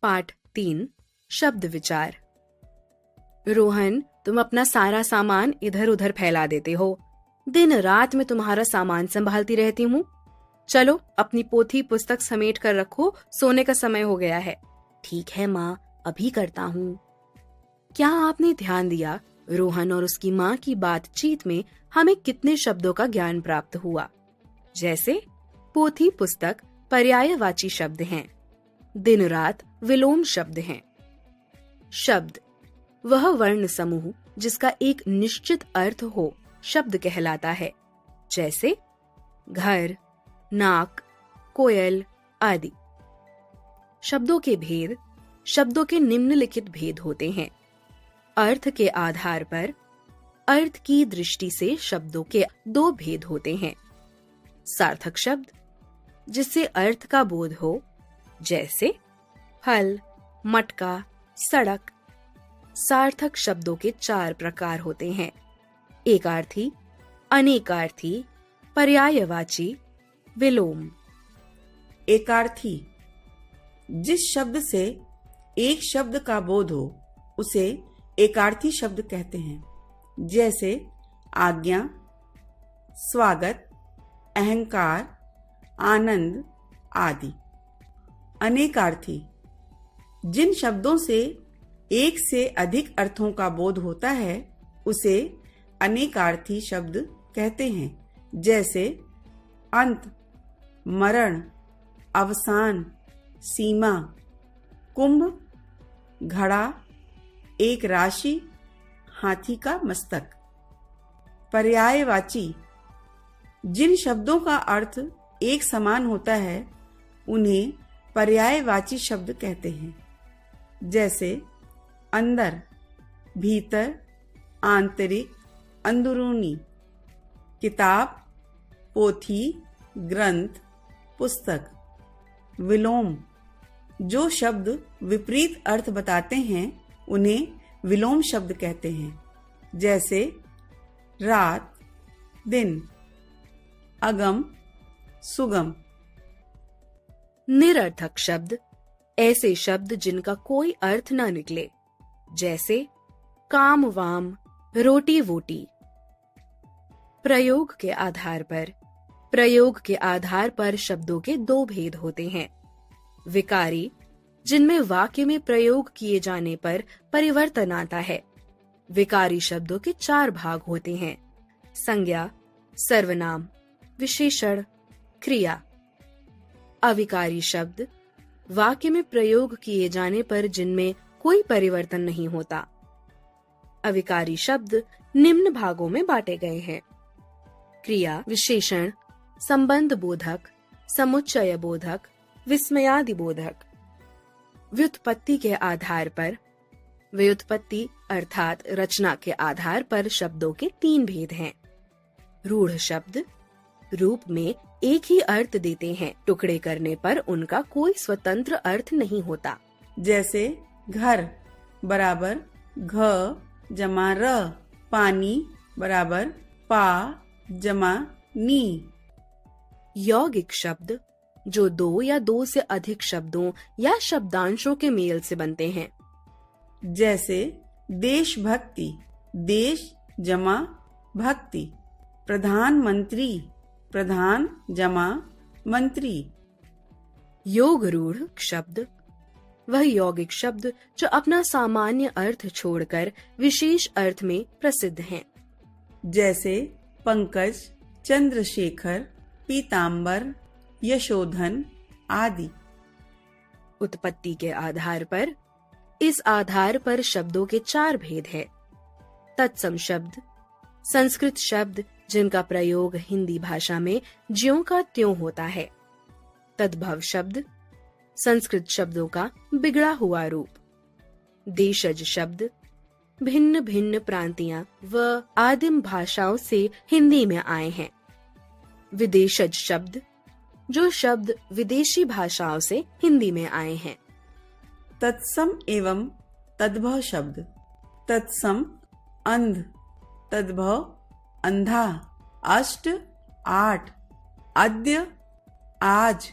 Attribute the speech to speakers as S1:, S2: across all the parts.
S1: पाठ 3 शब्द विचार। रोहन, तुम अपना सारा सामान इधर उधर फैला देते हो। दिन रात मैं तुम्हारा सामान संभालती रहती हूँ। चलो अपनी पोथी पुस्तक समेट कर रखो, सोने का समय हो गया है। ठीक है माँ, अभी करता हूँ। क्या आपने ध्यान दिया, रोहन और उसकी माँ की बातचीत में हमें कितने शब्दों का ज्ञान प्राप्त हुआ। जैसे पोथी पुस्तक पर्यायवाची शब्द हैं, दिन रात विलोम शब्द हैं। शब्द वह वर्ण समूह जिसका एक निश्चित अर्थ हो शब्द कहलाता है, जैसे घर, नाक, कोयल आदि। शब्दों के भेद, शब्दों के निम्नलिखित भेद होते हैं। अर्थ के आधार पर, अर्थ की दृष्टि से शब्दों के 2 भेद होते हैं। सार्थक शब्द जिससे अर्थ का बोध हो, जैसे फल, मटका, सड़क। सार्थक शब्दों के 4 प्रकार होते हैं: एकार्थी, अनेकार्थी, पर्यायवाची, विलोम।
S2: एकार्थी जिस शब्द से एक शब्द का बोध हो उसे एकार्थी शब्द कहते हैं, जैसे आज्ञा, स्वागत, अहंकार, आनंद आदि। अनेकार्थी जिन शब्दों से एक से अधिक अर्थों का बोध होता है उसे अनेकार्थी शब्द कहते हैं, जैसे अंत, मरण, अवसान, सीमा, कुंभ, घड़ा, एक राशि, हाथी का मस्तक। पर्यायवाची जिन शब्दों का अर्थ एक समान होता है उन्हें पर्यायवाची शब्द कहते हैं, जैसे अंदर, भीतर, आंतरिक, अंदरूनी। किताब, पोथी, ग्रंथ, पुस्तक। विलोम जो शब्द विपरीत अर्थ बताते हैं उन्हें विलोम शब्द कहते हैं, जैसे रात, दिन, अगम, सुगम।
S1: निरर्थक शब्द ऐसे शब्द जिनका कोई अर्थ न निकले, जैसे काम वाम, रोटी वोटी। प्रयोग के आधार पर शब्दों के 2 भेद होते हैं: विकारी जिनमें वाक्य में प्रयोग किए जाने पर परिवर्तन आता है। विकारी शब्दों के 4 भाग होते हैं: संज्ञा, सर्वनाम, विशेषण, क्रिया। अविकारी शब्द वाक्य में प्रयोग किए जाने पर जिनमें कोई परिवर्तन नहीं होता। अविकारी शब्द निम्न भागों में बांटे गए हैं: क्रिया, विशेषण, संबंध बोधक, समुच्चय बोधक, विस्मयादि बोधक। व्युत्पत्ति के आधार पर, व्युत्पत्ति अर्थात रचना के आधार पर शब्दों के 3 भेद हैं। रूढ़ शब्द रूप में एक ही अर्थ देते हैं, टुकड़े करने पर उनका कोई स्वतंत्र अर्थ नहीं होता।
S2: जैसे घर बराबर घ जमा र, पानी बराबर पा जमा नी।
S1: यौगिक शब्द जो 2 या 2 से अधिक शब्दों या शब्दांशों के मेल से बनते हैं,
S2: जैसे देशभक्ति, देश जमा भक्ति। प्रधानमंत्री, प्रधान जमा मंत्री।
S1: योग रूढ़ शब्द वह यौगिक शब्द जो अपना सामान्य अर्थ छोड़कर विशेष अर्थ में प्रसिद्ध हैं,
S2: जैसे पंकज, चंद्रशेखर, पीतांबर, यशोधन आदि।
S1: उत्पत्ति के आधार पर, इस आधार पर शब्दों के 4 भेद हैं: तत्सम शब्द संस्कृत शब्द जिनका प्रयोग हिंदी भाषा में ज्यों का त्यों होता है। तद्भव शब्द संस्कृत शब्दों का बिगड़ा हुआ रूप। देशज शब्द भिन्न भिन्न प्रांतियां व आदिम भाषाओं से हिंदी में आए हैं। विदेशज शब्द जो शब्द विदेशी भाषाओं से हिंदी में आए हैं।
S2: तत्सम एवं तद्भव शब्द तत्सम अंध, तद्भव अंधा, अष्ट, 8, अद्य, आज,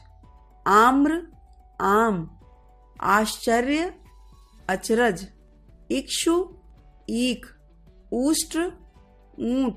S2: आम्र, आम, आश्चर्य, अचरज, इक्षु, ईख, उष्ट्र, ऊंट,